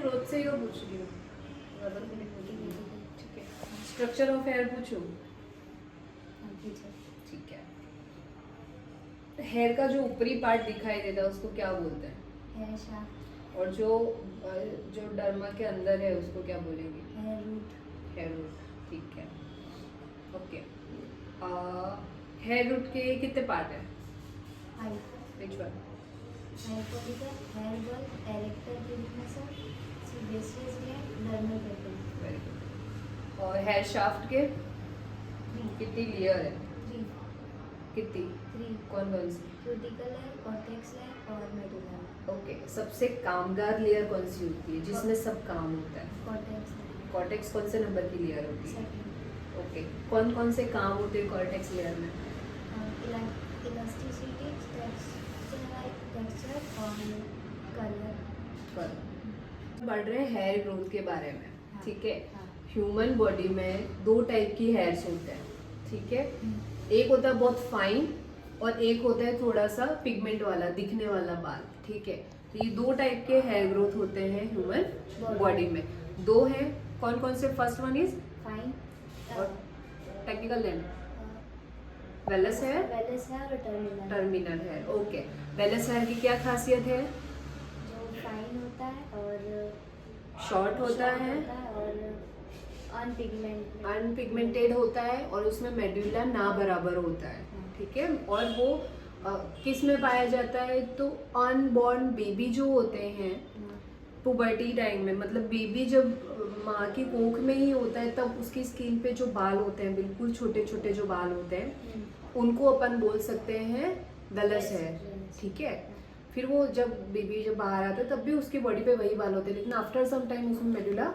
Growth से ही वो पूछ रही हूँ, वजन से नहीं पूछ रही हूँ। ठीक है, स्ट्रक्चर ऑफ हेयर पूछूँ? ठीक है, हेयर का जो ऊपरी पार्ट दिखाई देता है उसको क्या बोलते हैं? Hair shaft. और जो जो डर्मा के अंदर है उसको क्या बोलेंगे? Hair root. हेयर रूट, ठीक है, ओके। हेयर रूट के कितने पार्ट हैं? 5। Which one? Hair follicle, hair ball, arrector प्रीमसर, sebaceous gland, dermal papilla. Very good. और हेयर शाफ्ट के 3। कितनी लेयर है? 3। कितनी? 3। कौन कौन सी? क्यूटिकल है, कॉर्टेक्स है और मेडुला है। ओके, सबसे कामगार लेयर कौन सी होती है जिसमें सब काम होता है? कॉर्टेक्स है। कॉर्टेक्स कौन से नंबर की लेयर होती है? 2nd। ओके, कौन कौन से काम होते हैं कॉर्टेक्स लेयर में? इलास्टिसिटी, टेक्सचर और कलर। बढ़ रहे हैं हेयर ग्रोथ के बारे में, हाँ, ठीक है। हाँ। ह्यूमन बॉडी में 2 टाइप की हेयर्स होते हैं, ठीक है। एक होता है बहुत फाइन और एक होता है थोड़ा सा पिगमेंट वाला दिखने वाला बाल, ठीक है। तो ये 2 टाइप के हेयर ग्रोथ होते हैं ह्यूमन बॉडी में। 2 हैं, कौन कौन से? फर्स्ट वन इज फाइन और technical name vellus hair, vellus है और terminal hair. Okay, vellus hair की क्या खासियत है? जो फाइन होता है और शॉर्ट होता है, और अनपिगमेंटेड होता है और उसमें मेडुला ना बराबर होता है, ठीक है। और वो किस में पाया जाता है? तो अनबॉर्न बेबी जो होते हैं पुबर्टी टाइम में, मतलब बेबी जब माँ की कोख में ही होता है तब उसकी स्किन पे जो बाल होते हैं, बिल्कुल छोटे छोटे जो बाल होते हैं, उनको अपन बोल सकते हैं वेलस हेयर, ठीक है। फिर वो जब बेबी जब बाहर आता है तब भी उसकी बॉडी पे वही बाल होते हैं, लेकिन आफ्टर सम टाइम उसमें मेडुला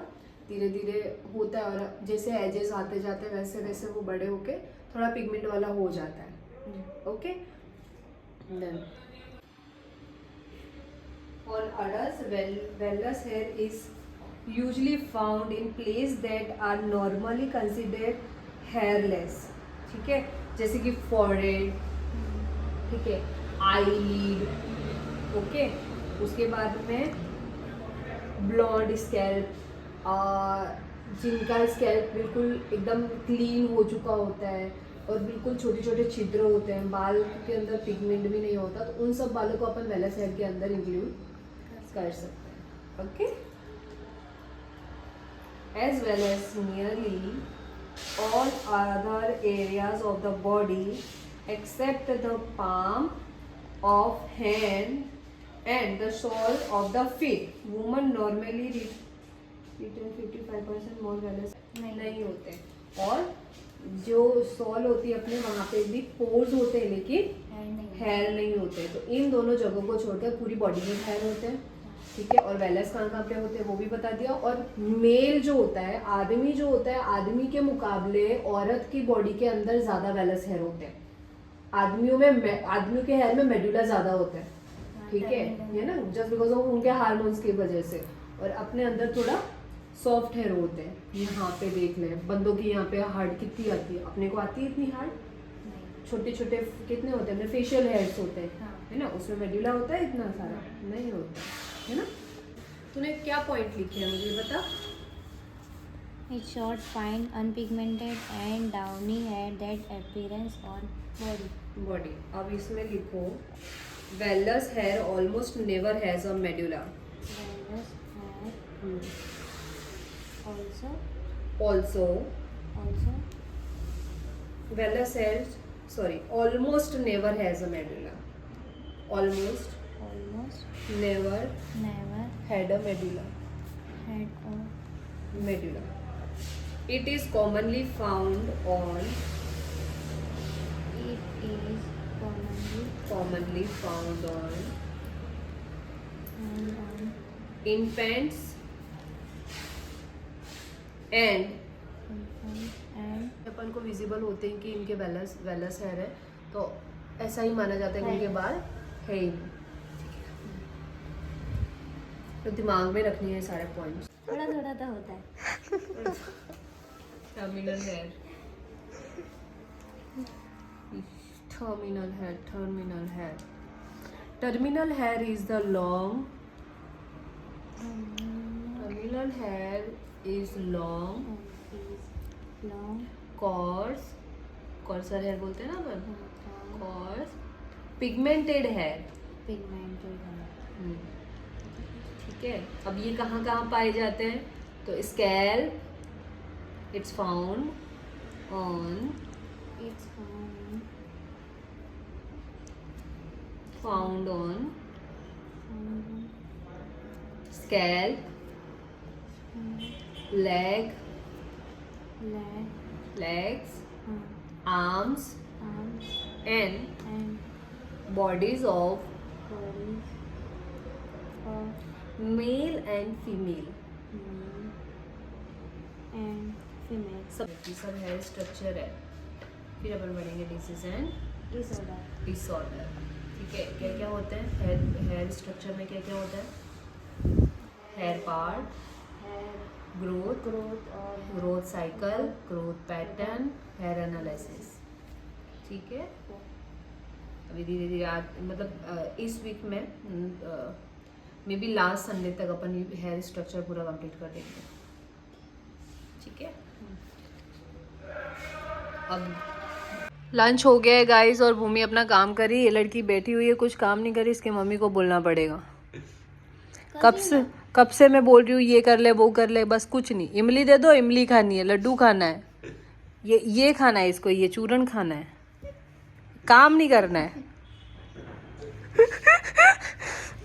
धीरे धीरे होता है और जैसे एजेस आते जाते हैं वैसे वैसे वो बड़े होके थोड़ा पिगमेंट वाला हो जाता है, okay. Then on adults, vellus hair is usually found in places that are normally considered hairless, ठीक है, जैसे कि forehead, ठीक है, eyelid, ओके। उसके बाद में ब्लॉन्ड स्कैल्प, जिनका स्कैल्प बिल्कुल एकदम क्लीन हो चुका होता है और बिल्कुल छोटे छोटे छिद्र होते हैं, बाल के अंदर पिगमेंट भी नहीं होता, तो उन सब बालों को अपन वेलस हेयर के अंदर इंक्लूड कर सकते हैं, okay. As well as nearly all other areas of the body except the palm of hand and the sole of the feet. Women normally retain 55% more vellus नहीं होते, और जो सॉल होती है अपने वहाँ पे भी पोर्स होते हैं लेकिन हेयर नहीं होते। तो इन दोनों जगहों को छोड़कर पूरी बॉडी में हेयर होते हैं, ठीक है। और वेलस कहाँ कहाँ पे होते हैं वो भी बता दिया। और मेल जो होता है, आदमी जो होता है, आदमी के मुकाबले औरत की बॉडी के अंदर ज़्यादा वेलस हेयर होते हैं। आदमियों के हेयर में मेडुला ज़्यादा होता है, ठीक है ना, जस्ट बिकॉज ऑफ उनके हार्मोन्स की वजह से। और अपने अंदर थोड़ा सॉफ्ट हेयर होते हैं। यहाँ पे देख लें, बंदों की यहाँ पे हार्ड कितनी आती है, अपने को आती है इतनी हार्ड? छोटे छोटे कितने होते हैं, फेशियल हेयर्स होते हैं, है ना, उसमें मेडुला होता है इतना सारा नहीं होता है ना। तूने क्या पॉइंट लिखे हैं मुझे बता। It's short, fine, unpigmented and downy hair that appearance on body. अब इसमें लिखो vellus hair almost never has a medulla. Vellus hair also vellus hair almost never has a medulla. Almost never had a medulla. Medulla. It is commonly found on infants and अपन को visible होते हैं कि इनके Wallace hair है, तो ऐसा ही माना जाता है कि इनके बाल है ही नहीं। तो दिमाग में रखनी है सारे पॉइंट्स। थोड़ा थोड़ा तो होता है। Terminal hair, terminal hair is the long Natural hair is long, is long, coarse, coarser hair बोलते हैं ना अपन, coarse, pigmented hair. pigmented hair. ठीक है. अब ये कहाँ कहाँ पाए जाते हैं? तो scalp, it's found on It's found on found scalp, leg, leg, legs, uh, arms, arms, and and bodies of bodies of male and female. male and female. सब हेयर स्ट्रक्चर है. फिर अपन बढ़ेंगे डिसीज एंड Disorder. डिसऑर्डर. ठीक है. क्या क्या होते हैं हेयर स्ट्रक्चर में? क्या क्या होता है? Hair part, Hair growth, growth or growth cycle, growth pattern, hair analysis. ठीक है. अभी धीरे धीरे आज मतलब इस वीक में मे बी लास्ट संडे तक अपन हेयर स्ट्रक्चर पूरा कंप्लीट कर देंगे. ठीक है. अब लंच हो गया है गाइस और भूमि अपना काम करी. ये लड़की बैठी हुई है, कुछ काम नहीं करी. इसके मम्मी को बोलना पड़ेगा. कब से मैं बोल रही हूँ ये कर ले वो कर ले, बस कुछ नहीं. इमली दे दो, इमली खानी है. लड्डू खाना है, ये खाना है इसको, ये चूरन खाना है. काम नहीं करना है.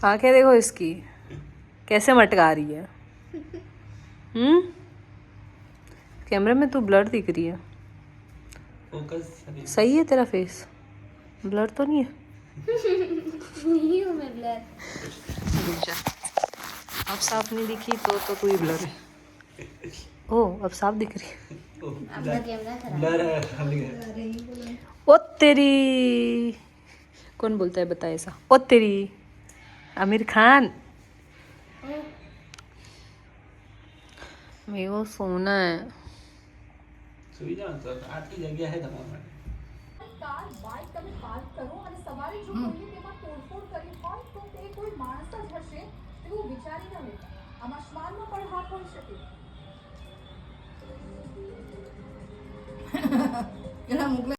आंखें देखो इसकी कैसे मटका रही है. कैमरे में तू ब्लर दिख रही है. सही है तेरा फेस, ब्लर तो नहीं है. नहीं हूँ मैं ब्लर. अब साफ नहीं दिखी तो तू ही ब्लर है. ओ अब साफ दिख रही है. अपना कैमरा खराब है. ओ तेरी, कौन बोलता है बता ऐसा? ओ तेरी, आमिर खान. मेरे को सोना है. સુઈ જાઓ તો આટલી જગ્યા છે તમારા માટે. કાર બાઇક તમે પાર્ક કરો અને સવારે જો કોઈએ તેમાં તોડફોડ કરી હોય તો તે કોઈ માણસ જ હશે તેવું વિચારી ન લેતા. આમાં શ્વાનનો પણ હાથ હોઈ શકે. એના મોકલે